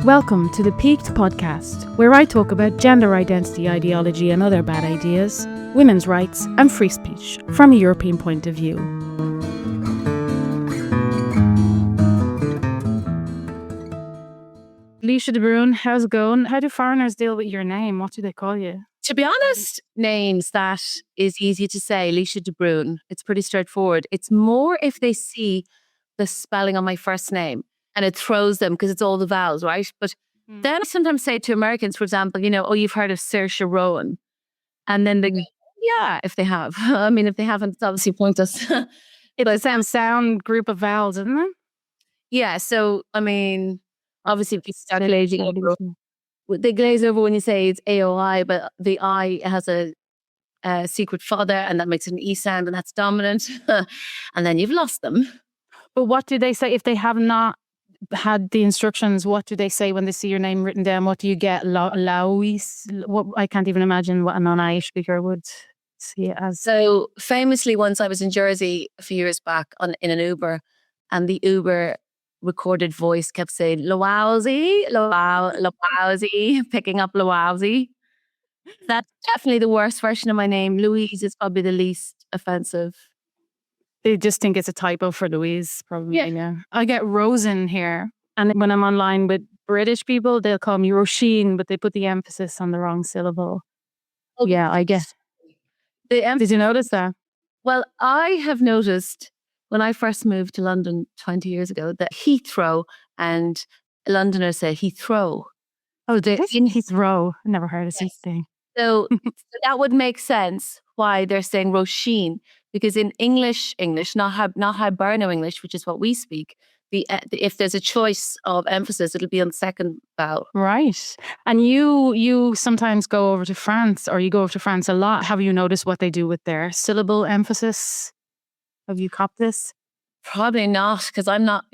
Welcome to the Peaked podcast, where I talk about gender identity ideology and other bad ideas, women's rights, and free speech from a European point of view. Laoise de Brún, how's it going? How do foreigners deal with your name? What do they call you? To be honest, names that is easy to say, Laoise de Brún. It's pretty straightforward. It's more if they see the spelling on my first name and it throws them because it's all the vowels, right? But then I sometimes say to Americans, for example, oh, you've heard of Saoirse Rowan. And then they go, yeah, if they have. I mean, if they haven't, it's obviously pointless. It's the same sound group of vowels, isn't it? Yeah, so, I mean, obviously if you start glazing over, they glaze over when you say it's AOI, but the I has a secret fodder and that makes it an E sound and that's dominant. And then you've lost them. But what do they say if they have not had the instructions? What do they say when they see your name written down? What do you get? Laoise? I can't even imagine what a non-Irish speaker would see it as. So famously, once I was in Jersey a few years back in an Uber, and the Uber recorded voice kept saying Laoise, Laoise, picking up Laoise. That's definitely the worst version of my name. Louise is probably the least offensive. They just think it's a typo for Louise, probably. Yeah. I get Rosen here. And when I'm online with British people, they'll call me Róisín, but they put the emphasis on the wrong syllable. Oh, yeah, I guess. Did you notice that? Well, I have noticed when I first moved to London 20 years ago that Heathrow and Londoners say Heathrow. Oh, Heathrow. I never heard of such thing. So that would make sense why they're saying Róisín, because in English, not Hiberno English, which is what we speak, if there's a choice of emphasis, it'll be on the second vowel. Right. And you sometimes go over to France, or you go over to France a lot. Have you noticed what they do with their syllable emphasis? Have you copped this? Probably not, because I'm not,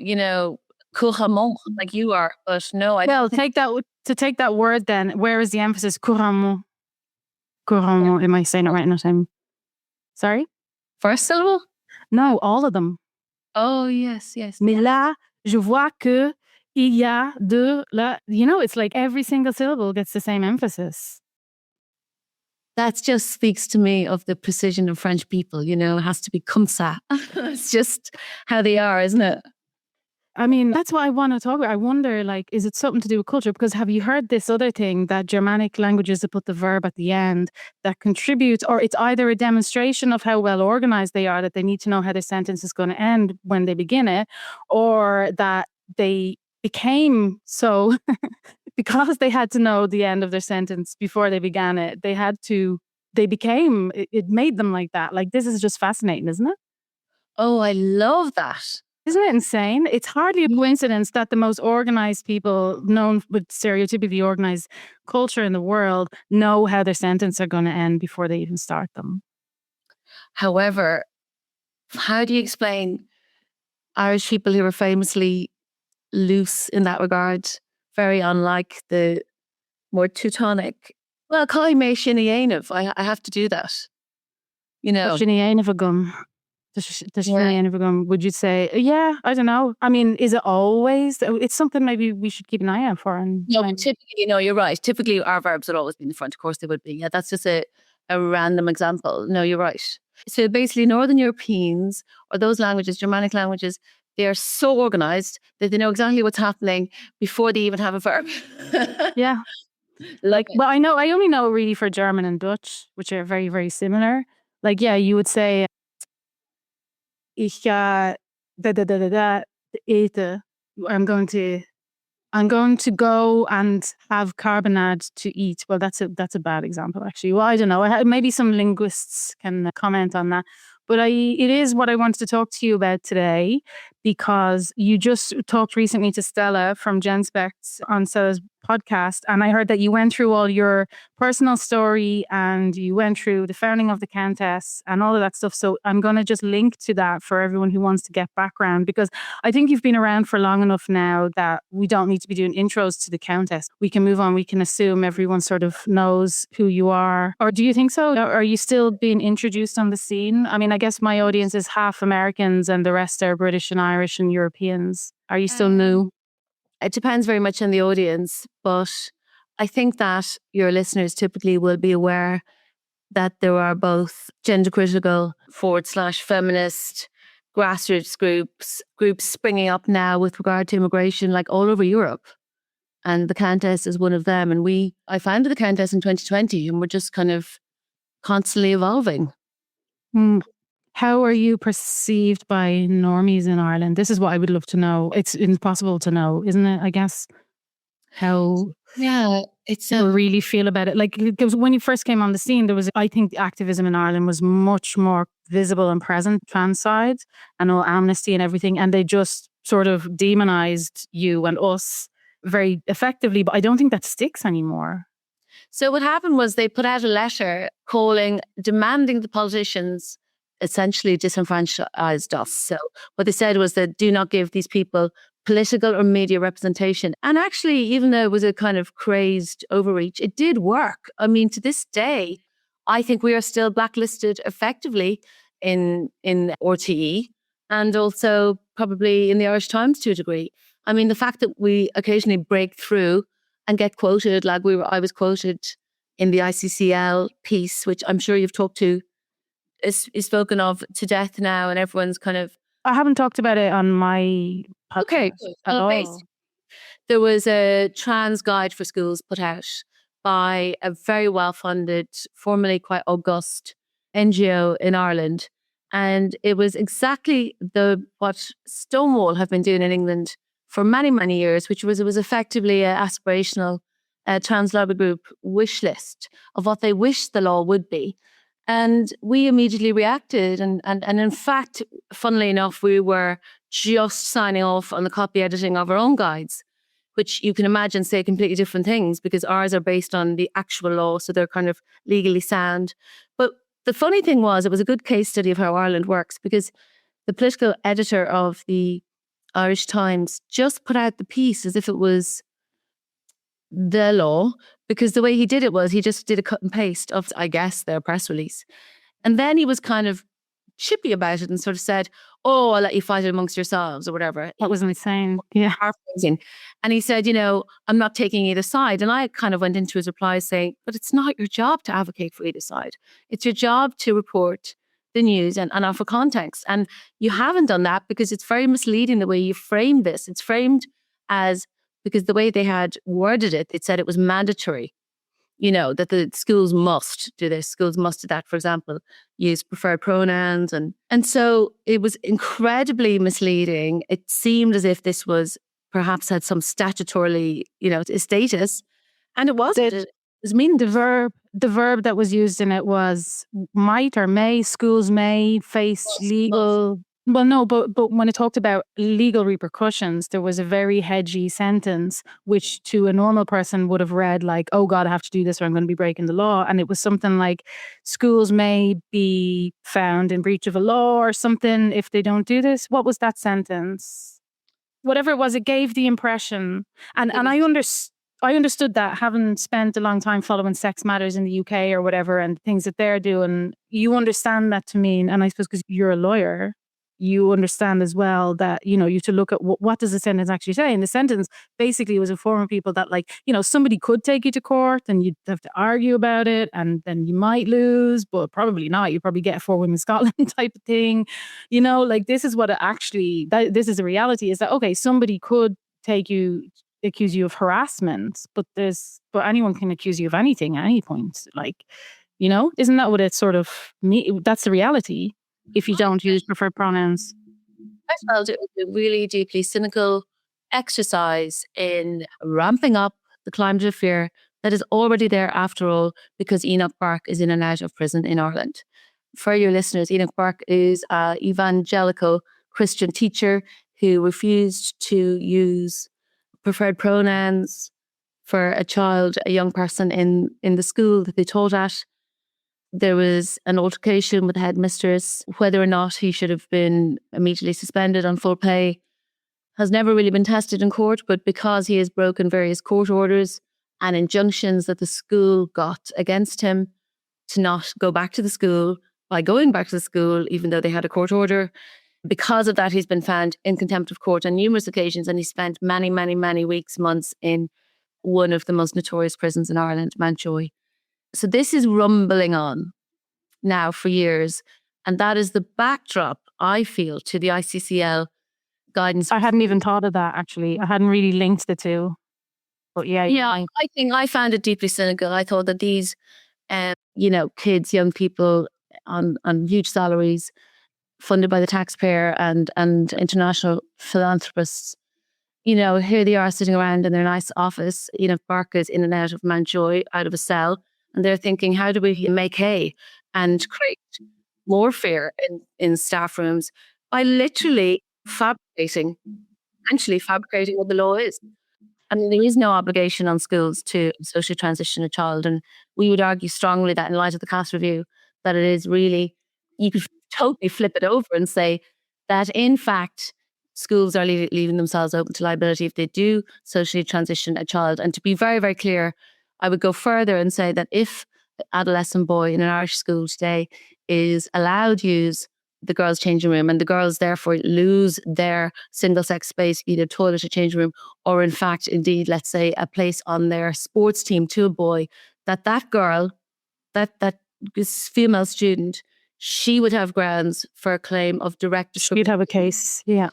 couramment like you are. But no, Well, take that word then. Where is the emphasis? Couramment. Couramment. Am I saying it right in the time? Sorry? First syllable? No, all of them. Oh, yes. Mais là, je vois que il y a de la. It's like every single syllable gets the same emphasis. That just speaks to me of the precision of French people. It has to be comme ça. It's just how they are, isn't it? I mean, that's what I want to talk about. I wonder, is it something to do with culture? Because have you heard this other thing that Germanic languages that put the verb at the end that contributes, or it's either a demonstration of how well organized they are, that they need to know how their sentence is going to end when they begin it, or that they became so because they had to know the end of their sentence before they began it. It made them like that. Like, this is just fascinating, isn't it? Oh, I love that. Isn't it insane? It's hardly a coincidence that the most organized people known with stereotypically organized culture in the world know how their sentences are going to end before they even start them. However, how do you explain Irish people who are famously loose in that regard, very unlike the more Teutonic? Well, call me Shinny I have to do that. Would you say, yeah, I don't know. I mean, is it always? It's something maybe we should keep an eye out for. Typically, you're right. Typically, our verbs would always be in the front. Of course, they would be. Yeah, that's just a random example. No, you're right. So basically, Northern Europeans or those languages, Germanic languages, they are so organized that they know exactly what's happening before they even have a verb. Yeah. I only know really for German and Dutch, which are very, very similar. You would say, ich ga eten. I'm going to go and have carbonade to eat. Well, that's a bad example, actually. Well, I don't know. Maybe some linguists can comment on that. But it is what I wanted to talk to you about today, because you just talked recently to Stella from GenSpecs on Stella's podcast, and I heard that you went through all your personal story and you went through the founding of the Countess and all of that stuff. So I'm going to just link to that for everyone who wants to get background, because I think you've been around for long enough now that we don't need to be doing intros to the Countess. We can move on. We can assume everyone sort of knows who you are. Or do you think so? Or are you still being introduced on the scene? I mean, I guess my audience is half Americans and the rest are British and Irish and Europeans. Are you still new? It depends very much on the audience, but I think that your listeners typically will be aware that there are both gender critical / feminist grassroots groups springing up now with regard to immigration, like all over Europe. And the Countess is one of them. And I founded the Countess in 2020, and we're just kind of constantly evolving. How are you perceived by normies in Ireland? This is what I would love to know. It's impossible to know, isn't it? I guess how it's people really feel about it. Like, because when you first came on the scene, I think activism in Ireland was much more visible and present, trans side and all amnesty and everything. And they just sort of demonized you and us very effectively. But I don't think that sticks anymore. So what happened was they put out a letter demanding the politicians essentially disenfranchised us. So what they said was that do not give these people political or media representation. And actually, even though it was a kind of crazed overreach, it did work. I mean, to this day, I think we are still blacklisted effectively in RTE and also probably in the Irish Times to a degree. I mean, the fact that we occasionally break through and get quoted, like I was quoted in the ICCL piece, which I'm sure you've talked to, is spoken of to death now, and everyone's kind of... I haven't talked about it on my podcast. Okay, at all. There was a trans guide for schools put out by a very well-funded, formerly quite august NGO in Ireland. And it was exactly what Stonewall have been doing in England for many, many years, which was, it was effectively an aspirational trans lobby group wish list of what they wish the law would be. And we immediately reacted. And in fact, funnily enough, we were just signing off on the copy editing of our own guides, which you can imagine say completely different things because ours are based on the actual law. So they're kind of legally sound. But the funny thing was, it was a good case study of how Ireland works because the political editor of the Irish Times just put out the piece as if it was the law, because the way he did it was he just did a cut and paste of, I guess, their press release. And then he was kind of chippy about it and sort of said, oh, I'll let you fight it amongst yourselves or whatever. That was insane. Yeah. Paraphrasing. And he said, I'm not taking either side. And I kind of went into his reply saying, but it's not your job to advocate for either side. It's your job to report the news and offer context. And you haven't done that because it's very misleading the way you framed this. It's framed as, because the way they had worded it, it said it was mandatory, that the schools must do this, schools must do that, for example, use preferred pronouns. And so it was incredibly misleading. It seemed as if this was perhaps had some statutorily, status. And it wasn't. It was mean. The verb that was used in it was might or may, schools may face legal... Well, no, but when it talked about legal repercussions, there was a very hedgy sentence, which to a normal person would have read like, oh God, I have to do this or I'm going to be breaking the law. And it was something like schools may be found in breach of a law or something if they don't do this. What was that sentence? Whatever it was, it gave the impression. And I understood that, having spent a long time following Sex Matters in the UK or whatever and things that they're doing, you understand that to mean, and I suppose because you're a lawyer, you understand as well that, you have to look at what does the sentence actually say. And the sentence basically was informing people that, like, somebody could take you to court and you'd have to argue about it and then you might lose, but probably not. You probably get a 4 Women Scotland type of thing. This is what this is the reality, is that, okay, somebody could accuse you of harassment, but anyone can accuse you of anything at any point. Isn't that what it sort of that's the reality? If you don't use preferred pronouns. I felt it was a really deeply cynical exercise in ramping up the climate of fear that is already there after all, because Enoch Burke is in and out of prison in Ireland. For your listeners, Enoch Burke is an evangelical Christian teacher who refused to use preferred pronouns for a young person in the school that they taught at. There was an altercation with the headmistress. Whether or not he should have been immediately suspended on full pay has never really been tested in court, but because he has broken various court orders and injunctions that the school got against him to not go back to the school by going back to the school, even though they had a court order, because of that, he's been found in contempt of court on numerous occasions, and he spent many, many, many weeks, months in one of the most notorious prisons in Ireland, Mountjoy. So this is rumbling on now for years. And that is the backdrop, I feel, to the ICCL guidance. I hadn't even thought of that, actually. I hadn't really linked the two. But yeah. Yeah, I think I found it deeply cynical. I thought that these, kids, young people on huge salaries, funded by the taxpayer and international philanthropists, here they are sitting around in their nice office, Enoch Burke is in and out of Mountjoy, out of a cell, and they're thinking, how do we make hay and create more fear in staff rooms by literally fabricating what the law is. I mean, there is no obligation on schools to socially transition a child, and we would argue strongly that in light of the Cass Review, that it is really, you could totally flip it over and say that in fact, schools are leaving themselves open to liability if they do socially transition a child. And to be very, very clear, I would go further and say that if an adolescent boy in an Irish school today is allowed to use the girls' changing room and the girls therefore lose their single-sex space, either toilet or changing room, or in fact, indeed, let's say a place on their sports team to a boy, that girl, that female student, she would have grounds for a claim of direct discrimination. She'd have a case, yeah.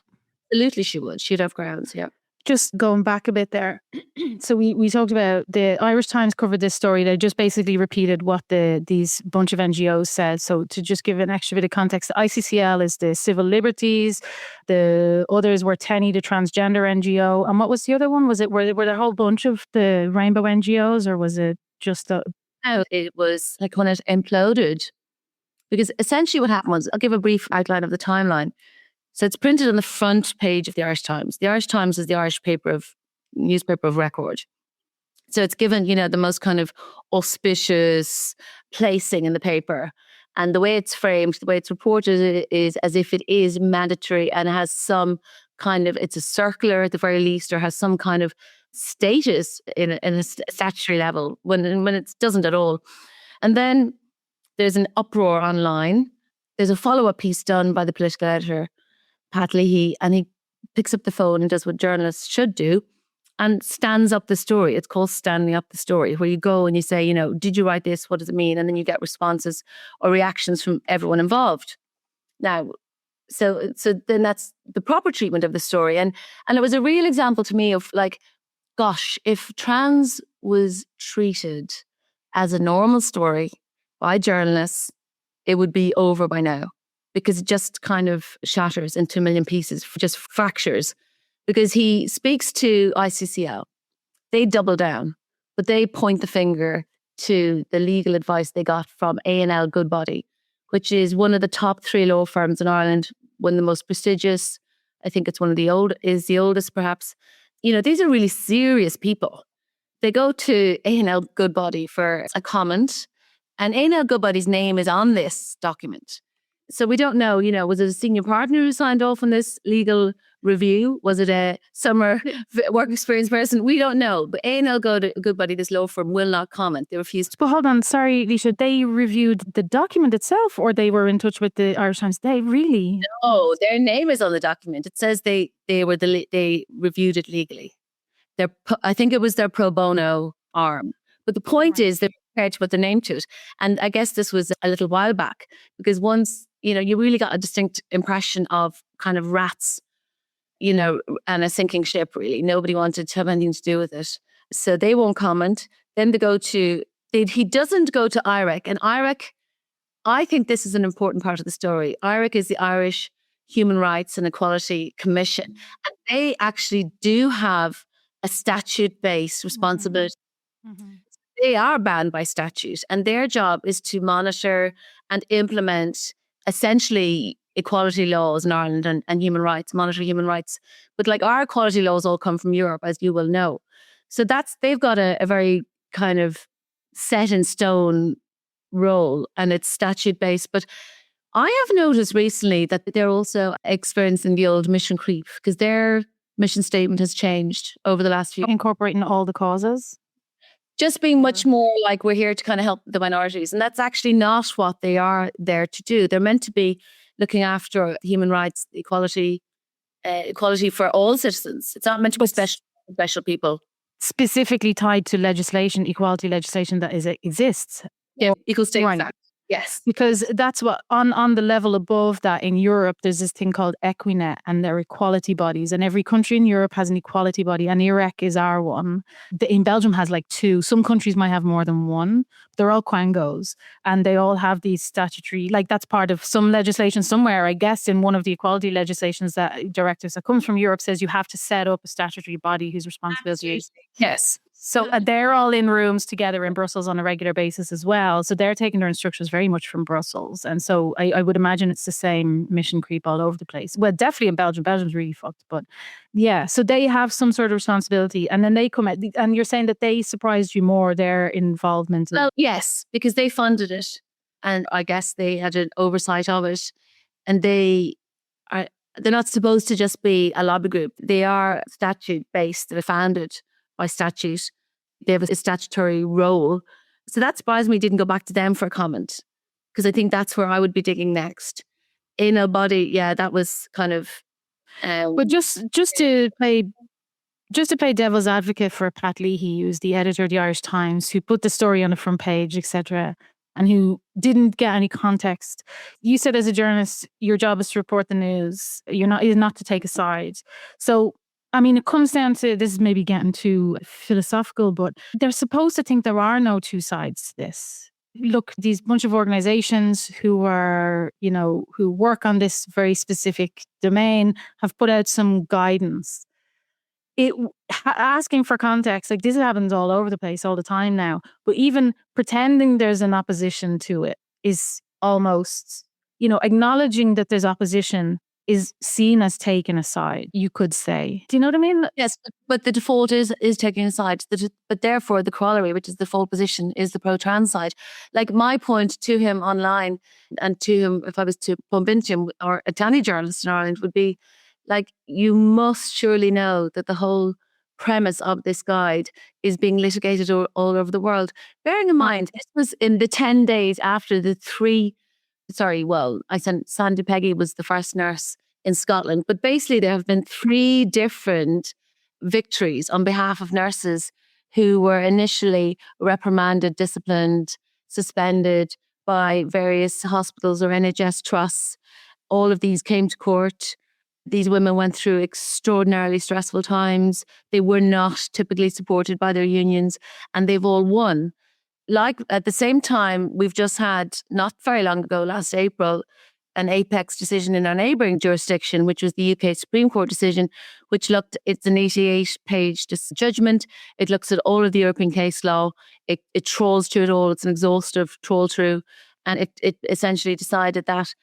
Absolutely she would. She'd have grounds, yeah. Just going back a bit there. So we talked about, the Irish Times covered this story. They just basically repeated what these bunch of NGOs said. So to just give an extra bit of context, the ICCL is the Civil Liberties. The others were TENI, the Transgender NGO. And what was the other one? Were there a whole bunch of the Rainbow NGOs, or was it just a... No, it was like when it imploded. Because essentially what happened was, I'll give a brief outline of the timeline. So it's printed on the front page of the Irish Times. The Irish Times is the Irish newspaper of record. So it's given, the most kind of auspicious placing in the paper. And the way it's framed, the way it's reported is as if it is mandatory and has some kind of, it's a circular at the very least, or has some kind of status in a statutory level when it doesn't at all. And then there's an uproar online. There's a follow-up piece done by the political editor, Pat Leahy, and he picks up the phone and does what journalists should do and stands up the story. It's called standing up the story, where you go and you say, did you write this? What does it mean? And then you get responses or reactions from everyone involved. Now, so then that's the proper treatment of the story. And it was a real example to me of like, gosh, if trans was treated as a normal story by journalists, it would be over by now. Because it just kind of shatters into a million pieces, just fractures. Because he speaks to ICCL. They double down, but they point the finger to the legal advice they got from A&L Goodbody, which is one of the top 3 law firms in Ireland, one of the most prestigious. I think it's the oldest perhaps. These are really serious people. They go to A&L Goodbody for a comment, and A&L Goodbody's name is on this document. So we don't know, was it a senior partner who signed off on this legal review? Was it a summer work experience person? We don't know. But A&L Goodbody, this law firm, will not comment. They refused to. But hold on, sorry, Laoise, they reviewed the document itself, or they were in touch with the Irish Times? They really? No, their name is on the document. It says they reviewed it legally. I think it was their pro bono arm. But the point is they're prepared to put their name to it. And I guess this was a little while back, because once, you really got a distinct impression of kind of rats, and a sinking ship, really. Nobody wanted to have anything to do with it. So they won't comment. Then he doesn't go to IREC. And IREC, I think this is an important part of the story. IREC is the Irish Human Rights and Equality Commission. And they actually do have a statute-based responsibility. Mm-hmm. They are bound by statute, and their job is to monitor and implement essentially equality laws in Ireland and human rights, monitor human rights. But like our equality laws all come from Europe, as you will know. So they've got a very kind of set in stone role, and it's statute based. But I have noticed recently that they're also experiencing the old mission creep, because their mission statement has changed over the last few years. Incorporating all the causes. Just being much more like, we're here to kind of help the minorities. And that's actually not what they are there to do. They're meant to be looking after human rights, equality for all citizens. It's not meant to be special people. Specifically tied to legislation, equality legislation that exists. Yeah, Equal Status Right. Act. Yes. Because that's what, on the level above that in Europe, there's this thing called Equinet, and they're equality bodies. And every country in Europe has an equality body, and IREC is our one. In Belgium has like two. Some countries might have more than one. They're all quangos, and they all have these statutory, like that's part of some legislation somewhere, I guess, in one of the equality legislations that directives that comes from Europe says you have to set up a statutory body whose responsibility is. Yes. So they're all in rooms together in Brussels on a regular basis as well. So they're taking their instructions very much from Brussels. And so I would imagine it's the same mission creep all over the place. Well, definitely in Belgium. Belgium's really fucked. But yeah, so they have some sort of responsibility. And then they come out, and you're saying that they surprised you more, their involvement. Well, yes, because they funded it. And I guess they had an oversight of it. And they're not supposed to just be a lobby group. They are statute-based. They're founded by statute. They have a statutory role. So that surprised me didn't go back to them for a comment, because I think that's where I would be digging next. In a body, yeah, that was kind of... But just to play devil's advocate for Pat Leahy, who's the editor of the Irish Times, who put the story on the front page, etc., and who didn't get any context. You said as a journalist, your job is to report the news. Is not to take a side. So, I mean, it comes down to, this is maybe getting too philosophical, but they're supposed to think there are no two sides to this. Look, these bunch of organizations who work on this very specific domain have put out some guidance. Asking for context, like this happens all over the place all the time now, but even pretending there's an opposition to it is almost, acknowledging that there's opposition is seen as taking a side, you could say. Do you know what I mean? Yes, but the default is taking a side. But therefore, the corollary, which is the default position, is the pro-trans side. Like my point to him online, and to him, if I was to bump into him, or to any journalist in Ireland, would be like, you must surely know that the whole premise of this guide is being litigated all over the world. Bearing in mind, this was in the 10 days after I said Sandy Peggy was the first nurse in Scotland, but basically there have been 3 different victories on behalf of nurses who were initially reprimanded, disciplined, suspended by various hospitals or NHS trusts. All of these came to court. These women went through extraordinarily stressful times. They were not typically supported by their unions, and they've all won. Like at the same time, we've just had, not very long ago, last April, an apex decision in our neighbouring jurisdiction, which was the UK Supreme Court decision, which it's an 88-page judgment. It looks at all of the European case law. It trawls through it all. It's an exhaustive trawl through. And it essentially decided that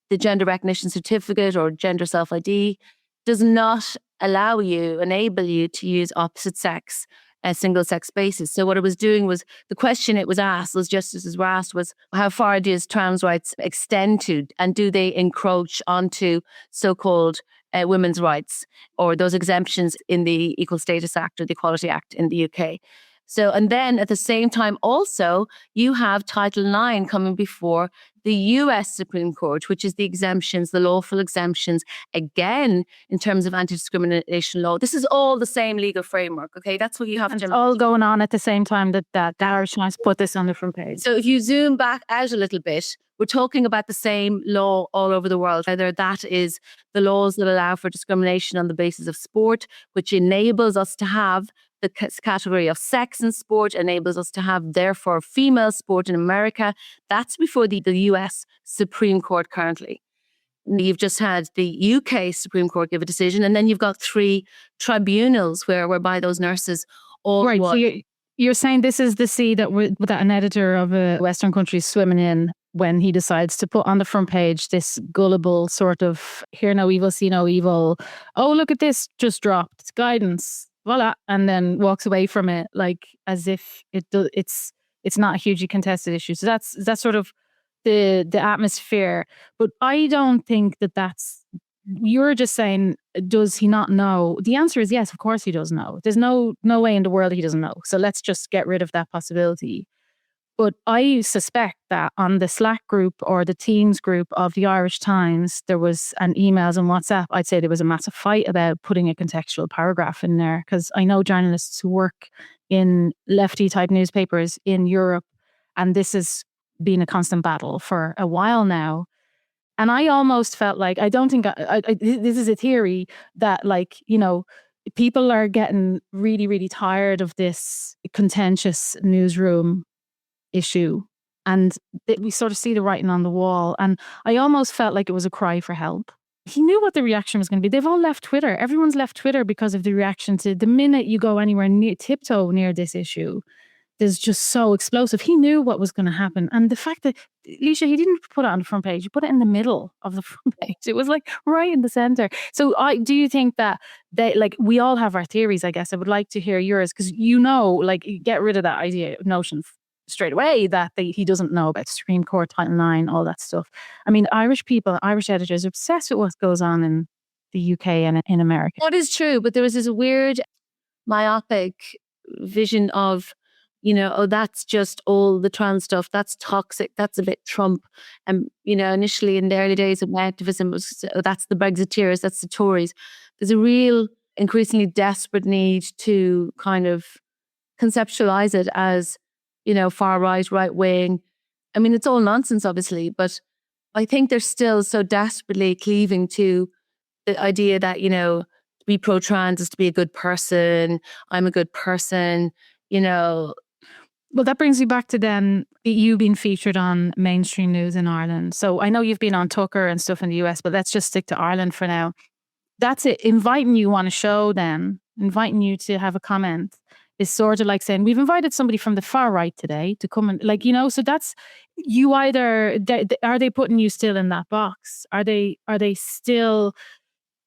the gender recognition certificate or gender self-ID does not enable you to use opposite sex as single-sex spaces. So what it was doing was, the question it was asked, those justices were asked, was how far does trans rights extend to, and do they encroach onto so-called women's rights, or those exemptions in the Equal Status Act or the Equality Act in the UK. So, and then at the same time also, you have Title IX coming before the US Supreme Court, which is the exemptions, the lawful exemptions, again, in terms of anti-discrimination law. This is all the same legal framework, okay? That's what you have to... It's all going on at the same time that Irish Times put this on the front page. So if you zoom back out a little bit, we're talking about the same law all over the world. Whether that is the laws that allow for discrimination on the basis of sport, which enables us to have the category of sex in sport, enables us to have, therefore, female sport in America. That's before the US Supreme Court currently. You've just had the UK Supreme Court give a decision, and then you've got 3 tribunals whereby those nurses all... Right, so you're saying this is the sea that an editor of a Western country is swimming in when he decides to put on the front page this gullible sort of, hear no evil, see no evil. Oh, look at this, just dropped. It's guidance. Voila, and then walks away from it like as if it's not a hugely contested issue. So that's sort of the atmosphere. But I don't think that's... You're just saying, does he not know? The answer is yes, of course he does know. There's no way in the world he doesn't know. So let's just get rid of that possibility. But I suspect that on the Slack group or the Teams group of the Irish Times, there was an emails and WhatsApp. I'd say there was a massive fight about putting a contextual paragraph in there, because I know journalists who work in lefty type newspapers in Europe, and this has been a constant battle for a while now. And I almost felt like, I don't think this is a theory that, like, you know, people are getting really, really tired of this contentious newsroom issue, and we sort of see the writing on the wall. And I almost felt like it was a cry for help. He knew what the reaction was going to be. They've all left Twitter. Everyone's left Twitter because of the reaction to the minute you go anywhere near tiptoe near this issue. There's just so explosive. He knew what was going to happen. And the fact that, Leisha, he didn't put it on the front page. He put it in the middle of the front page. It was like right in the center. So do you think that they, like, we all have our theories, I guess. I would like to hear yours, because, you know, like, you get rid of that notion straight away that he doesn't know about Supreme Court, Title IX, all that stuff. I mean, Irish people, Irish editors are obsessed with what goes on in the UK and in America. What is true, but there was this weird myopic vision of, you know, oh, that's just all the trans stuff. That's toxic. That's a bit Trump. And, you know, initially in the early days of my activism, it was, oh, that's the Brexiteers, that's the Tories. There's a real increasingly desperate need to kind of conceptualize it as, you know, far right, right wing. I mean, it's all nonsense, obviously, but I think they're still so desperately cleaving to the idea that, you know, to be pro-trans is to be a good person. I'm a good person, you know. Well, that brings you back to then you being featured on mainstream news in Ireland. So I know you've been on Tucker and stuff in the US, but let's just stick to Ireland for now. That's it. Inviting you on a show then, inviting you to have a comment, is sort of like saying, we've invited somebody from the far right today to come and, like, you know, so that's, you either, are they putting you still in that box? Are they still,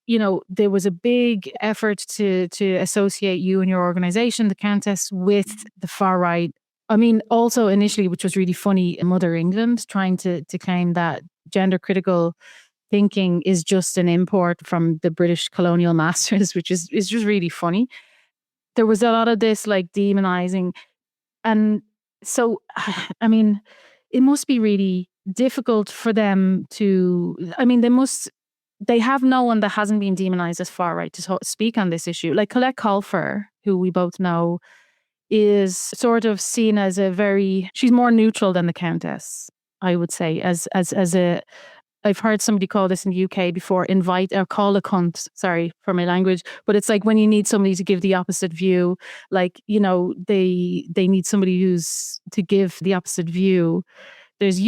you know, there was a big effort to associate you and your organization, the Countess, with the far right. I mean, also initially, which was really funny, Mother England trying to claim that gender critical thinking is just an import from the British colonial masters, which is just really funny. There was a lot of this like demonizing. And so, I mean, it must be really difficult for them to, I mean, they have no one that hasn't been demonized as far right to speak on this issue. Like Colette Colfer, who we both know, is sort of seen as she's more neutral than the Countess, I would say, as a, I've heard somebody call this in the UK before, call a cunt, sorry for my language, but it's like when you need somebody to give the opposite view, like, you know, they need somebody who's to give the opposite view. There's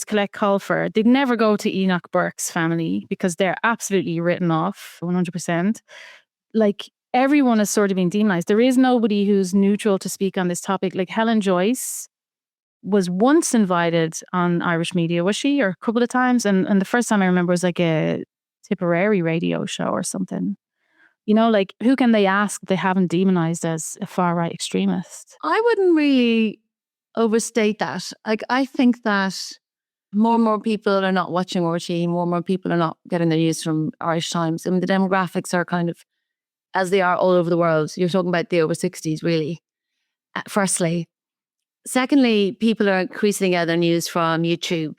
Colette Colfer. They'd never go to Enoch Burke's family because they're absolutely written off 100%. Like, everyone has sort of been demonized. There is nobody who's neutral to speak on this topic. Like Helen Joyce was once invited on Irish media, was she? Or a couple of times. And the first time I remember was like a Tipperary radio show or something. You know, like, who can they ask they haven't demonized as a far right extremist? I wouldn't really overstate that. Like, I think that more and more people are not watching RTÉ, more and more people are not getting their news from Irish Times. I mean, the demographics are kind of as they are all over the world. You're talking about the over 60s, really, firstly. Secondly, people are increasingly getting their news from YouTube.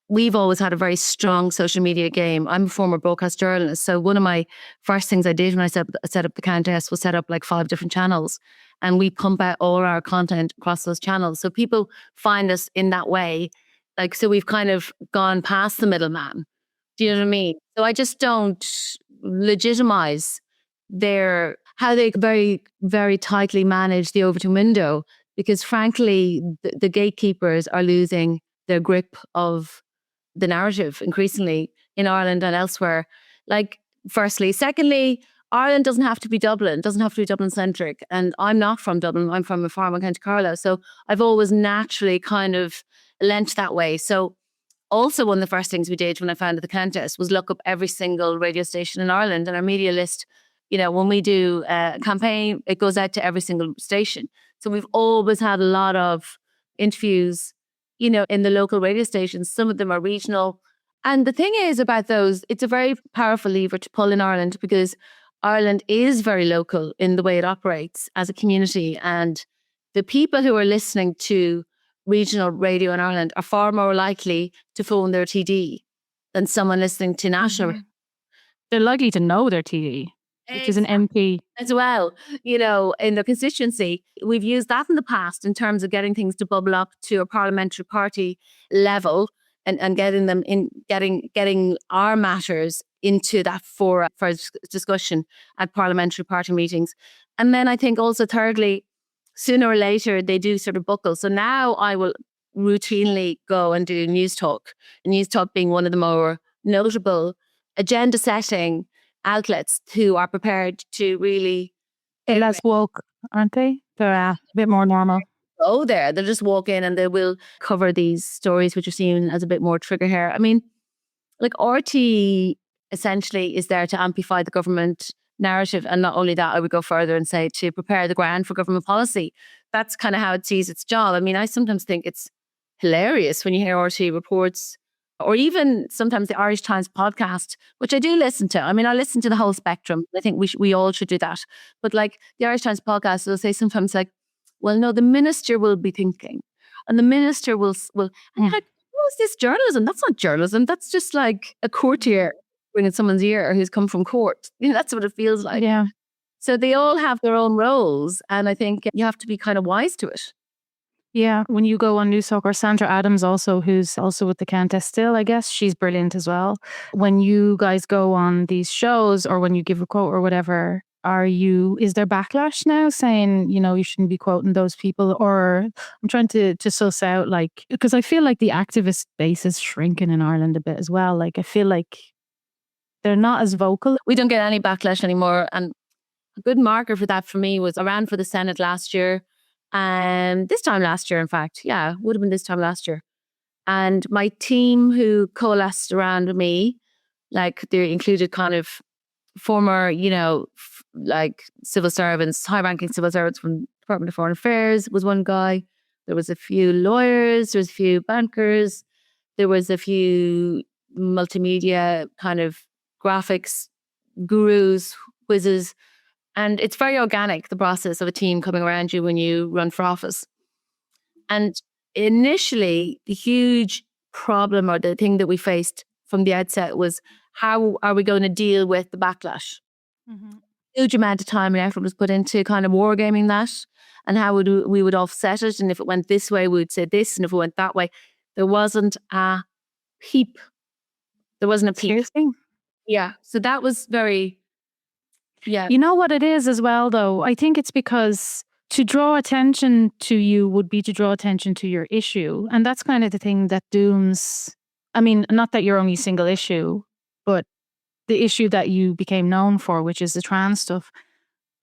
We've always had a very strong social media game. I'm a former broadcast journalist. So one of my first things I did when I set up the Countess was set up like 5 different channels. And we pump out all our content across those channels. So people find us in that way. Like, so we've kind of gone past the middleman. Do you know what I mean? So I just don't legitimize how they very, very tightly manage the Overton window. Because frankly, the gatekeepers are losing their grip of the narrative increasingly in Ireland and elsewhere. Like, firstly. Secondly, Ireland doesn't have to be Dublin, doesn't have to be Dublin-centric. And I'm not from Dublin, I'm from a farm in County Carlow. So I've always naturally kind of lent that way. So also one of the first things we did when I founded the Countess was look up every single radio station in Ireland and our media list. You know, when we do a campaign, it goes out to every single station. So we've always had a lot of interviews, you know, in the local radio stations. Some of them are regional. And the thing is about those, it's a very powerful lever to pull in Ireland because Ireland is very local in the way it operates as a community. And the people who are listening to regional radio in Ireland are far more likely to phone their TD than someone listening to national. They're likely to know their TD, which is an MP. As well, in the constituency. We've used that in the past in terms of getting things to bubble up to a parliamentary party level and getting them in, getting our matters into that for discussion at parliamentary party meetings. And then I think also thirdly, sooner or later they do sort of buckle. So now I will routinely go and do news talk being one of the more notable agenda setting outlets who are prepared to really... They're less woke, aren't they? They're a bit more normal. Go there. They'll just walk in and they will cover these stories which are seen as a bit more trigger hair. I mean, like RT essentially is there to amplify the government narrative. And not only that, I would go further and say to prepare the ground for government policy. That's kind of how it sees its job. I mean, I sometimes think it's hilarious when you hear RT reports, or even sometimes the Irish Times podcast, which I do listen to. I mean, I listen to the whole spectrum. I think we all should do that. But like the Irish Times podcast, they'll say sometimes like, well, no, the minister will be thinking. And the minister will and you're like, oh, is this journalism? That's not journalism. That's just like a courtier bringing someone's ear who's come from court. That's what it feels like. Yeah. So they all have their own roles. And I think you have to be kind of wise to it. Yeah, when you go on Newstalk, or Sandra Adams also, who's also with the Countess still, I guess, she's brilliant as well. When you guys go on these shows or when you give a quote or whatever, is there backlash now saying, you shouldn't be quoting those people? Or I'm trying to suss out, like, because I feel like the activist base is shrinking in Ireland a bit as well. Like, I feel like they're not as vocal. We don't get any backlash anymore. And a good marker for that for me was I ran for the Senate last year. And this time last year, in fact, would have been this time last year. And my team who coalesced around me, like they included kind of former, like civil servants, high-ranking civil servants from Department of Foreign Affairs was one guy. There was a few lawyers, there was a few bankers, there was a few multimedia kind of graphics gurus, whizzes. And it's very organic, the process of a team coming around you when you run for office. And initially, the huge problem or the thing that we faced from the outset was, how are we going to deal with the backlash? Mm-hmm. Huge amount of time and effort was put into kind of wargaming that, and how we would offset it. And if it went this way, we would say this. And if it went that way, there wasn't a peep. There wasn't a peep. Seriously? Yeah. So that was very... Yeah. You know what it is as well, though? I think it's because to draw attention to you would be to draw attention to your issue. And that's kind of the thing that dooms... I mean, not that you're only a single issue, but the issue that you became known for, which is the trans stuff.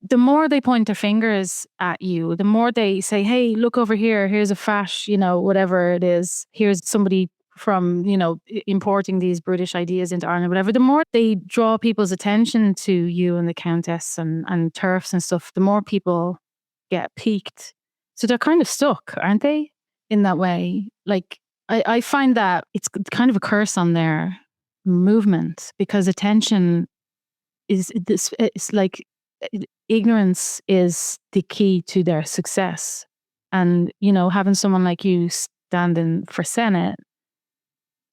The more they point their fingers at you, the more they say, hey, look over here. Here's a fash, whatever it is. Here's somebody from, importing these British ideas into Ireland, whatever, the more they draw people's attention to you and the Countess and TERFs and stuff, the more people get piqued. So they're kind of stuck, aren't they? In that way. Like, I find that it's kind of a curse on their movement, because attention it's like ignorance is the key to their success. And, having someone like you standing for Senate,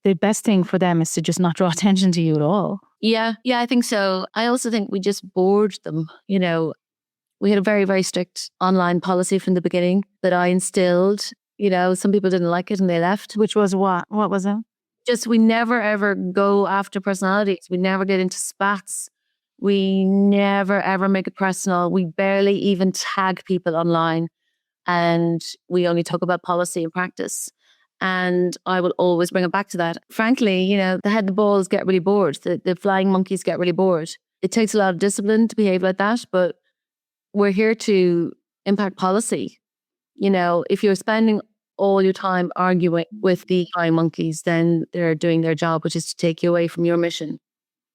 the best thing for them is to just not draw attention to you at all. Yeah, I think so. I also think we just bored them. We had a very, very strict online policy from the beginning that I instilled. Some people didn't like it and they left. Which was what? What was it? Just we never ever go after personalities. We never get into spats. We never ever make it personal. We barely even tag people online. And we only talk about policy and practice. And I will always bring it back to that. Frankly, the balls get really bored. The flying monkeys get really bored. It takes a lot of discipline to behave like that, but we're here to impact policy. If you're spending all your time arguing with the flying monkeys, then they're doing their job, which is to take you away from your mission.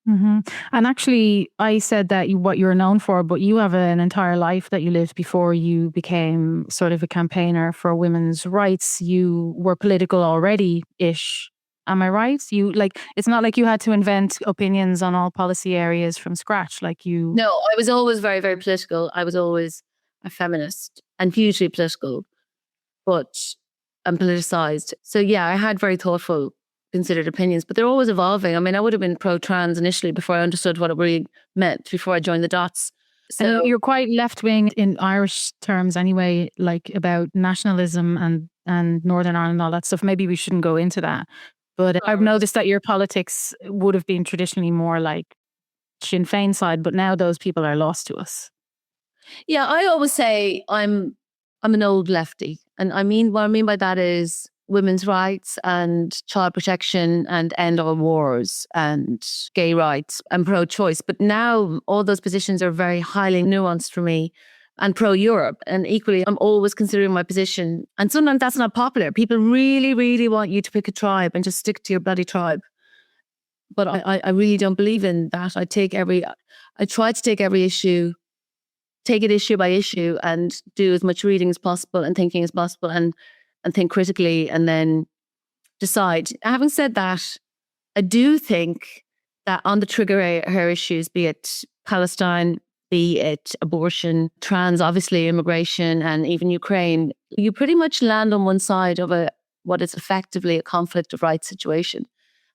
Mm-hmm. And actually, I said that what you're known for, but you have an entire life that you lived before you became sort of a campaigner for women's rights. You were political already-ish. Am I right? It's not like you had to invent opinions on all policy areas from scratch. No, I was always very, very political. I was always a feminist and hugely political. But and politicized. So yeah, I had very thoughtful, considered opinions, but they're always evolving. I mean, I would have been pro-trans initially before I understood what it really meant, before I joined the dots. So and you're quite left-wing in Irish terms anyway, like about nationalism and Northern Ireland and all that stuff. Maybe we shouldn't go into that. But I've noticed that your politics would have been traditionally more like Sinn Féin side, but now those people are lost to us. yeah, I always say I'm an old lefty. And I mean, what I mean by that is women's rights and child protection and end all wars and gay rights and pro-choice. But now all those positions are very highly nuanced for me, and pro-Europe. And equally, I'm always considering my position. And sometimes that's not popular. People really, really want you to pick a tribe and just stick to your bloody tribe. But I really don't believe in that. I try to take every issue, take it issue by issue, and do as much reading as possible and thinking as possible, and think critically, and then decide. Having said that, I do think that on the trigger hair issues, be it Palestine, be it abortion, trans, obviously immigration, and even Ukraine, you pretty much land on one side of what is effectively a conflict of rights situation.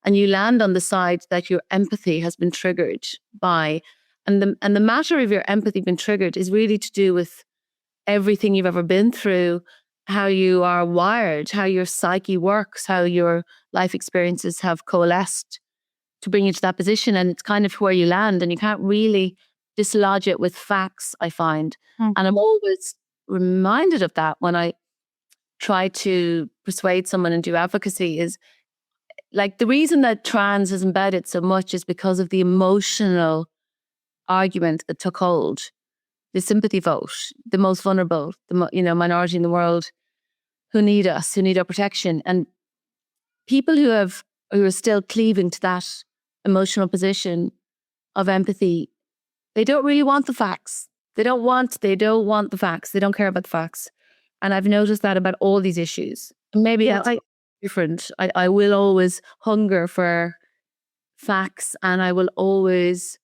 And you land on the side that your empathy has been triggered by. And the matter of your empathy being triggered is really to do with everything you've ever been through, how you are wired, how your psyche works, how your life experiences have coalesced to bring you to that position. And it's kind of where you land, and you can't really dislodge it with facts, I find. And I'm always reminded of that when I try to persuade someone and do advocacy. Is like, the reason that trans is embedded so much is because of the emotional argument that took hold. The sympathy vote, the most vulnerable, the minority in the world who need us, who need our protection. And people who are still cleaving to that emotional position of empathy, they don't really want the facts. They don't want the facts. They don't care about the facts. And I've noticed that about all these issues. Maybe that's different. I will always hunger for facts, and I will always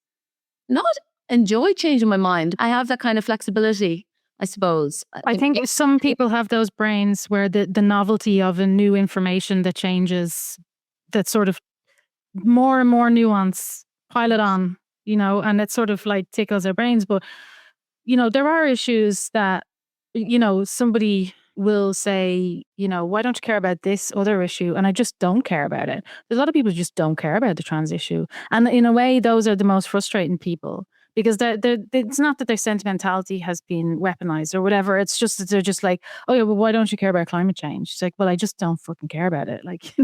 not enjoy changing my mind. I have that kind of flexibility, I suppose. I think some people have those brains where the novelty of a new information that changes, that sort of more and more nuance, pile it on, and it sort of like tickles their brains. But, there are issues that, somebody will say, why don't you care about this other issue? And I just don't care about it. There's a lot of people who just don't care about the trans issue. And in a way, those are the most frustrating people. Because it's not that their sentimentality has been weaponized or whatever. It's just that they're just like, oh yeah, well, why don't you care about climate change? It's like, well, I just don't fucking care about it. Like,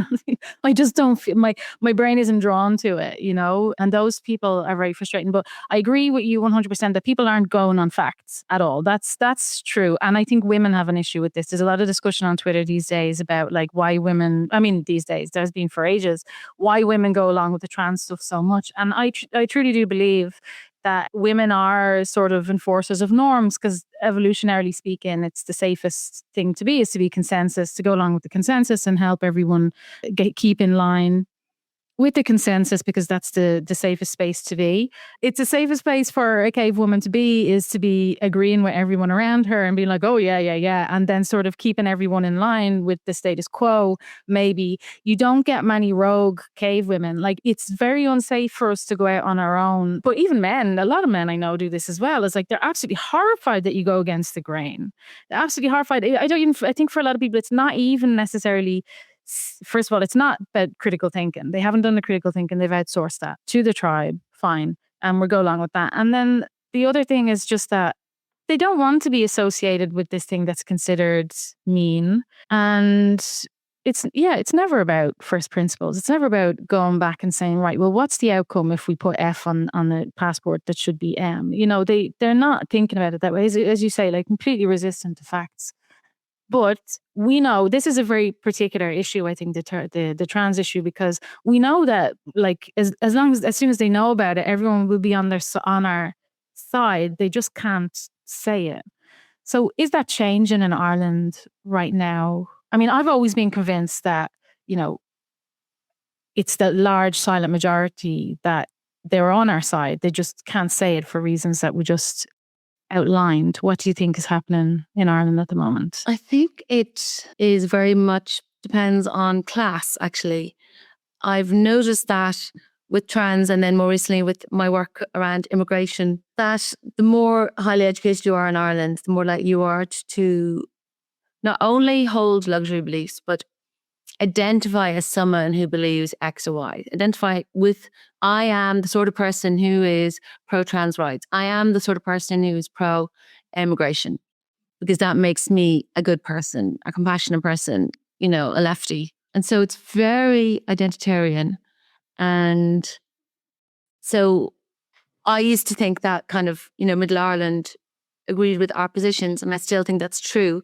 I just don't feel, my brain isn't drawn to it, and those people are very frustrating. But I agree with you 100% that people aren't going on facts at all. That's true. And I think women have an issue with this. There's a lot of discussion on Twitter these days about like why women, these days, there's been for ages, why women go along with the trans stuff so much. And I truly do believe that women are sort of enforcers of norms, because evolutionarily speaking, it's the safest thing to be, is to be consensus, to go along with the consensus and help everyone keep in line with the consensus, because that's the safest space to be. It's the safest place for a cave woman to be, is to be agreeing with everyone around her and being like, oh yeah. And then sort of keeping everyone in line with the status quo. Maybe you don't get many rogue cave women. Like, it's very unsafe for us to go out on our own. But even men, a lot of men I know do this as well. It's like, they're absolutely horrified that you go against the grain. They're absolutely horrified. I think for a lot of people, it's not even necessarily, first of all, it's not about critical thinking. They haven't done the critical thinking. They've outsourced that to the tribe. Fine. And we'll go along with that. And then the other thing is just that they don't want to be associated with this thing that's considered mean. And it's never about first principles. It's never about going back and saying, right, well, what's the outcome if we put F on the passport that should be M? They're not thinking about it that way. As you say, like, completely resistant to facts. But we know this is a very particular issue, I think, the trans issue, because we know that, like, as soon as they know about it, everyone will be on our side. They just can't say it. So is that changing in Ireland right now? I've always been convinced that, it's the large silent majority that they're on our side. They just can't say it for reasons that we just outlined. What do you think is happening in Ireland at the moment? I think it is very much depends on class, actually. I've noticed that with trans and then more recently with my work around immigration, that the more highly educated you are in Ireland, the more likely you are to not only hold luxury beliefs, but identify as someone who believes X or Y. Identify with, I am the sort of person who is pro-trans rights. I am the sort of person who is pro-immigration, because that makes me a good person, a compassionate person, a lefty. And so it's very identitarian. And so I used to think that kind of, Middle Ireland agreed with our positions, and I still think that's true.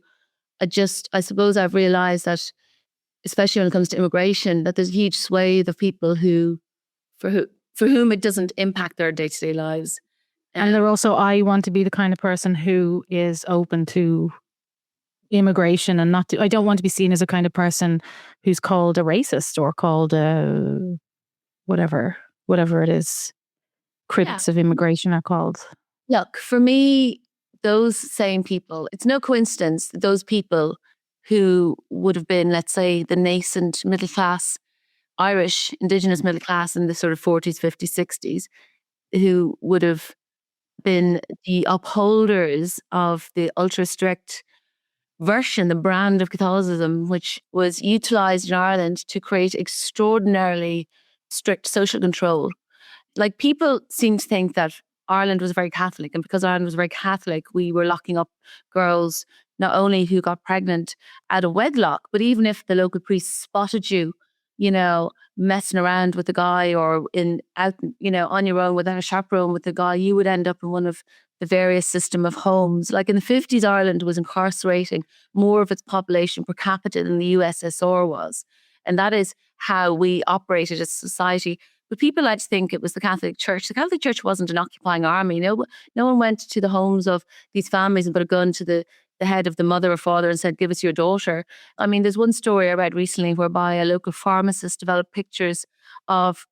I suppose I've realized that, especially when it comes to immigration, that there's a huge swathe of people for whom it doesn't impact their day-to-day lives. And they're also, I want to be the kind of person who is open to immigration and I don't want to be seen as a kind of person who's called a racist or called a whatever it is critics of immigration are called. Look, for me, those same people, it's no coincidence that those people who would have been, let's say, the nascent middle class, Irish Indigenous middle class in the sort of 40s, 50s, 60s, who would have been the upholders of the ultra strict version, the brand of Catholicism, which was utilised in Ireland to create extraordinarily strict social control. Like, people seem to think that Ireland was very Catholic, and because Ireland was very Catholic, we were locking up girls not only who got pregnant out of wedlock, but even if the local priest spotted you, messing around with a guy or on your own without a chaperone with a guy, you would end up in one of the various system of homes. Like in the 50s, Ireland was incarcerating more of its population per capita than the USSR was. And that is how we operated as a society. But people like to think it was the Catholic Church. The Catholic Church wasn't an occupying army. No one went to the homes of these families and put a gun to the head of the mother or father and said, give us your daughter. I mean, there's one story I read recently whereby a local pharmacist developed pictures of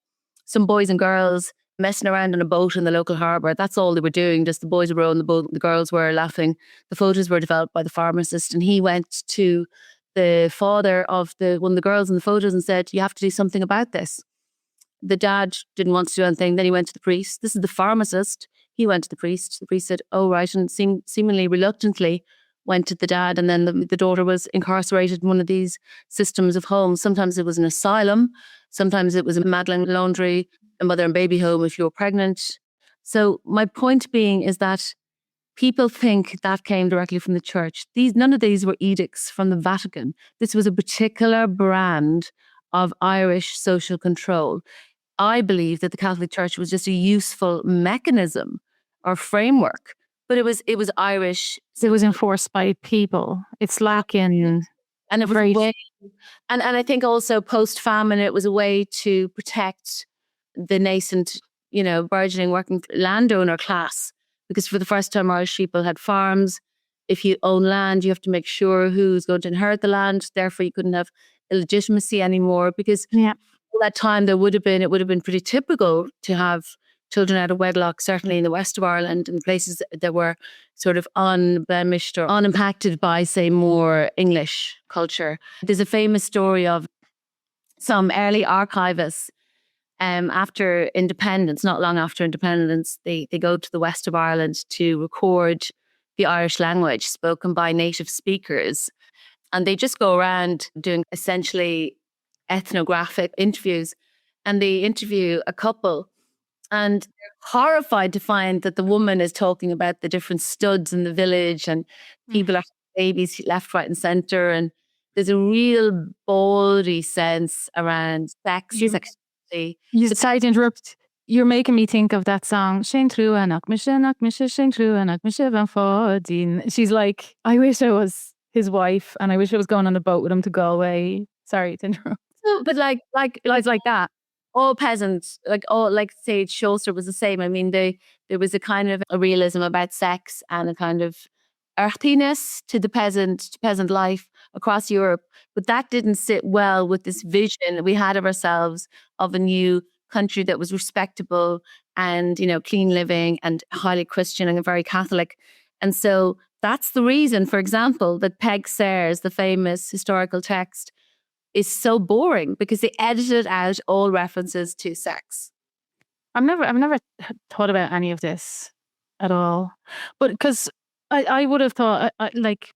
some boys and girls messing around on a boat in the local harbour. That's all they were doing. Just the boys were rowing the boat, the girls were laughing. The photos were developed by the pharmacist, and he went to the father of one of the girls in the photos and said, you have to do something about this. The dad didn't want to do anything. Then he went to the priest. This is the pharmacist. He went to the priest. The priest said, oh, right. And seemingly reluctantly went to the dad. And then the daughter was incarcerated in one of these systems of homes. Sometimes it was an asylum. Sometimes it was a Madeleine laundry, a mother and baby home if you were pregnant. So my point being is that people think that came directly from the church. None of these were edicts from the Vatican. This was a particular brand of Irish social control. I believe that the Catholic Church was just a useful mechanism or framework, but it was Irish. It was enforced by people. It's lacking. And it was a way, and I think also post-famine, it was a way to protect the nascent, burgeoning working landowner class. Because for the first time, Irish people had farms. If you own land, you have to make sure who's going to inherit the land. Therefore, you couldn't have illegitimacy anymore. Because at that time, it would have been pretty typical to have children out of wedlock, certainly in the west of Ireland, and places that were sort of unblemished or unimpacted by, say, more English culture. There's a famous story of some early archivists after independence, not long after independence, they go to the west of Ireland to record the Irish language spoken by native speakers. And they just go around doing essentially ethnographic interviews. And they interview a couple, and they're horrified to find that the woman is talking about the different studs in the village and people are babies left, right and centre. And there's a real bawdy sense around sex, sexuality. Sorry to interrupt. You're making me think of that song. She's like, I wish I was his wife and I wish I was going on a boat with him to Galway. Sorry to interrupt. But like that. All peasants, say Sholster was the same. I mean, there was a kind of a realism about sex and a kind of earthiness to peasant life across Europe. But that didn't sit well with this vision we had of ourselves of a new country that was respectable and, clean living and highly Christian and very Catholic. And so that's the reason, for example, that Peg Sayers, the famous historical text, is so boring, because they edited out all references to sex. I've never thought about any of this at all, but because I would have thought like,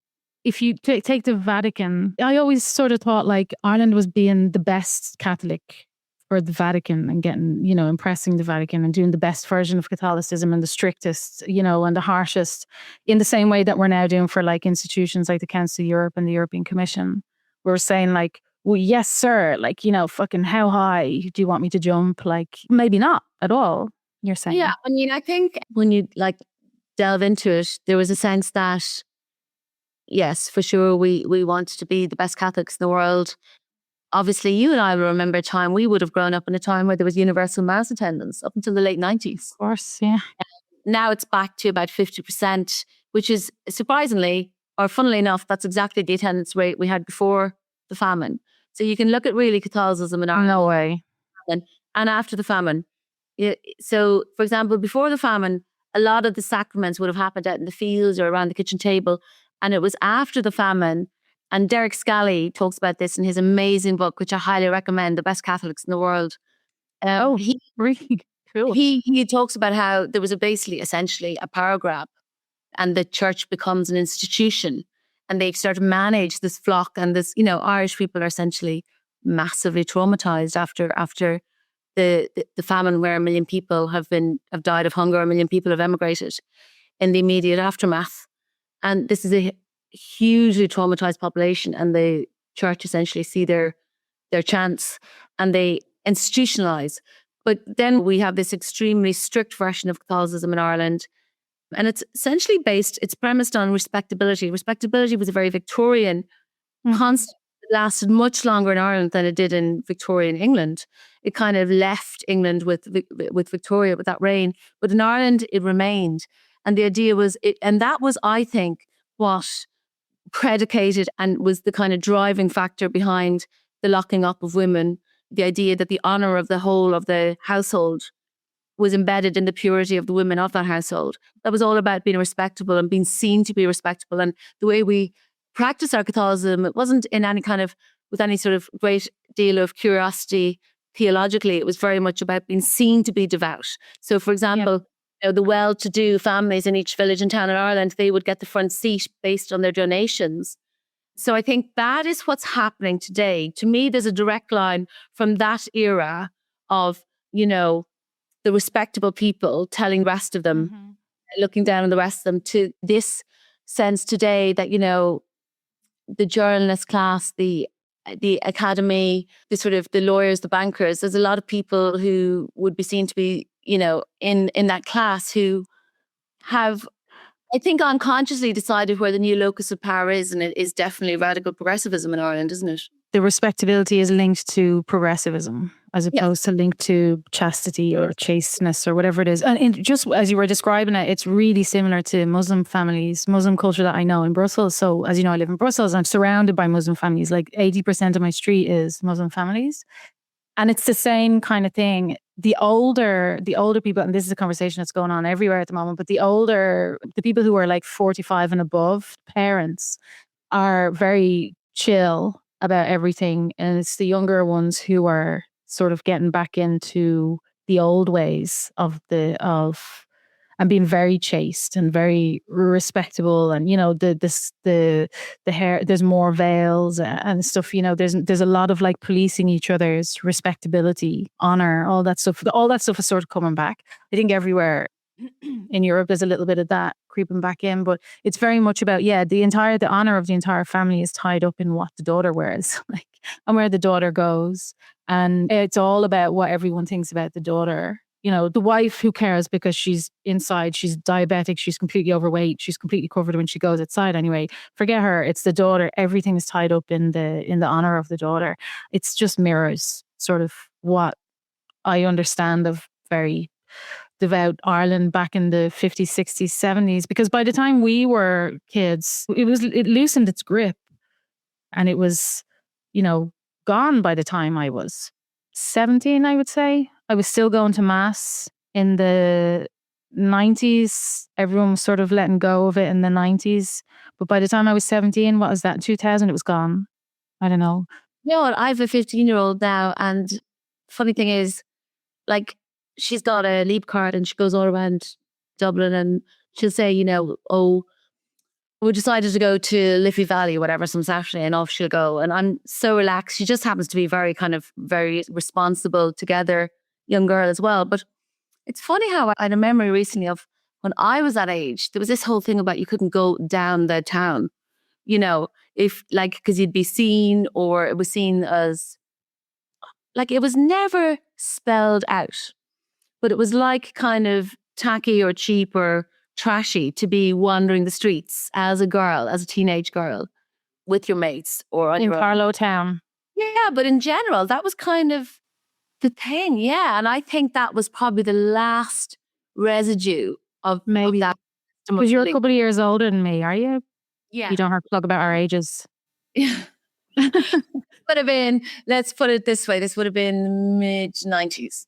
if you take the Vatican, I always sort of thought like Ireland was being the best Catholic for the Vatican and getting, impressing the Vatican and doing the best version of Catholicism and the strictest, and the harshest, in the same way that we're now doing for like institutions like the Council of Europe and the European Commission. We're saying like, well, yes, sir. Like, fucking how high do you want me to jump? Like, maybe not at all, you're saying. Yeah. I mean, I think when you like delve into it, there was a sense that, yes, for sure, we want to be the best Catholics in the world. Obviously, you and I will remember a time, we would have grown up in a time where there was universal mass attendance up until the late 90s. Of course, yeah. Now it's back to about 50%, which is surprisingly, or funnily enough, that's exactly the attendance rate we had before the famine. So you can look at really Catholicism in Ireland. No way. And after the famine. So, for example, before the famine, a lot of the sacraments would have happened out in the fields or around the kitchen table. And it was after the famine. And Derek Scally talks about this in his amazing book, which I highly recommend, The Best Catholics in the World. He really cool. He talks about how there was essentially a power grab, and the church becomes an institution, and they start to manage this flock. And this, Irish people are essentially massively traumatized after the famine, where 1 million people have died of hunger, 1 million people have emigrated in the immediate aftermath. And this is a hugely traumatized population, and the church essentially see their chance, and they institutionalize. But then we have this extremely strict version of Catholicism in Ireland, and it's essentially it's premised on respectability. Respectability was a very Victorian concept that lasted much longer in Ireland than it did in Victorian England. It kind of left England with Victoria, with that reign. But in Ireland, it remained. And the idea was, and that was, I think, what predicated and was the kind of driving factor behind the locking up of women. The idea that the honour of the whole of the household was embedded in the purity of the women of that household. That was all about being respectable and being seen to be respectable. And the way we practice our Catholicism, it wasn't in with any sort of great deal of curiosity theologically. It was very much about being seen to be devout. So, for example, the well-to-do families in each village and town in Ireland, they would get the front seat based on their donations. So I think that is what's happening today. To me, there's a direct line from that era of, the respectable people telling the rest of them, looking down on the rest of them, to this sense today that, the journalist class, the academy, the lawyers, the bankers, there's a lot of people who would be seen to be, in that class, who have, I think, unconsciously decided where the new locus of power is, and it is definitely radical progressivism in Ireland, isn't it? The respectability is linked to progressivism as opposed to linked to chastity or chasteness or whatever it is. And just as you were describing it, it's really similar to Muslim families, Muslim culture that I know in Brussels. So as you know, I live in Brussels. I'm surrounded by Muslim families. Like 80% of my street is Muslim families. And it's the same kind of thing. The older people, and this is a conversation that's going on everywhere at the moment, but the people who are like 45 and above, parents, are very chill about everything. And it's the younger ones who are sort of getting back into the old ways of and being very chaste and very respectable. And, the hair, there's more veils and stuff, there's a lot of like policing each other's respectability, honor, all that stuff. All that stuff is sort of coming back. I think everywhere in Europe, there's a little bit of that creeping back in, but it's very much about, the honor of the entire family is tied up in what the daughter wears, and where the daughter goes. And it's all about what everyone thinks about the daughter. The wife, who cares, because she's inside, she's diabetic, she's completely overweight, she's completely covered when she goes outside anyway. Forget her. It's the daughter. Everything is tied up in the honor of the daughter. It's just mirrors sort of what I understand of very devout Ireland back in the 50s, 60s, 70s, because by the time we were kids, it loosened its grip, and it was, gone by the time I was 17, I would say. I was still going to mass in the 90s. Everyone was sort of letting go of it in the 90s. But by the time I was 17, what was that? 2000, it was gone. I don't know. You know what? I have a 15-year-old now, and funny thing is, like, she's got a leap card and she goes all around Dublin, and she'll say, you know, oh, we decided to go to Liffey Valley or whatever some Saturday, and off she'll go. And I'm so relaxed. She just happens to be very responsible, together young girl as well. But it's funny how I had a memory recently of when I was that age, there was this whole thing about you couldn't go down the town, you know, if like, because you'd be seen, or it was seen as, like, it was never spelled out, but it was like kind of tacky or cheap or trashy to be wandering the streets as a girl, as a teenage girl, with your mates or on In your own. Carlow Town. Yeah, but in general, that was kind of the thing. Yeah, and I think that was probably the last residue of Maybe. that. Because you're a couple of years older than me, are you? Yeah. You don't have to talk about our ages. Would have been, let's put it this way, this would have been mid-90s.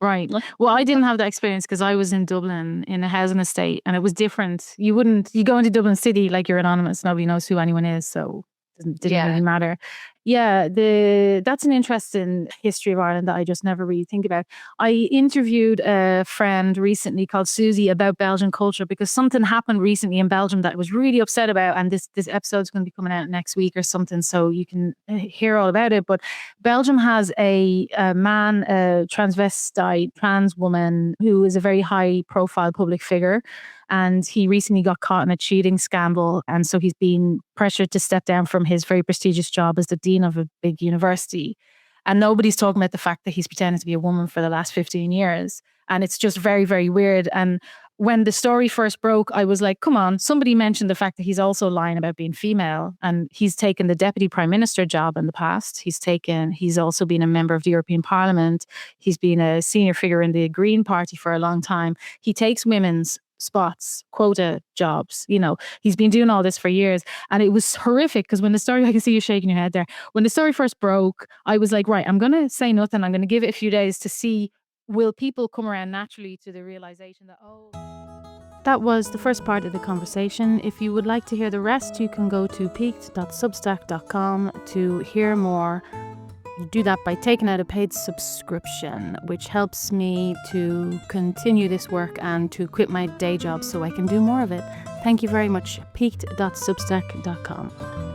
Right. Well, I didn't have that experience because I was in Dublin in a housing estate, and it was different. You go into Dublin City like you're anonymous. Nobody knows who anyone is. So it didn't really matter. Yeah, that's an interesting history of Ireland that I just never really think about. I interviewed a friend recently called Susie about Belgian culture because something happened recently in Belgium that I was really upset about, and this episode's going to be coming out next week or something, so you can hear all about it. But Belgium has a man, a transvestite, trans woman who is a very high-profile public figure. And he recently got caught in a cheating scandal. And so he's been pressured to step down from his very prestigious job as the dean of a big university. And nobody's talking about the fact that he's pretended to be a woman for the last 15 years. And it's just very, very weird. And when the story first broke, I was like, come on, somebody mentioned the fact that he's also lying about being female. And he's taken the deputy prime minister job in the past. He's also been a member of the European Parliament. He's been a senior figure in the Green Party for a long time. He takes women's spots, quota jobs, he's been doing all this for years. And it was horrific because when the story, I can see you shaking your head there. When the story first broke, I was like, right, I'm going to say nothing. I'm going to give it a few days to see, will people come around naturally to the realization that, that was the first part of the conversation. If you would like to hear the rest, you can go to peaked.substack.com to hear more. You do that by taking out a paid subscription, which helps me to continue this work and to quit my day job so I can do more of it. Thank you very much. Peaked.substack.com.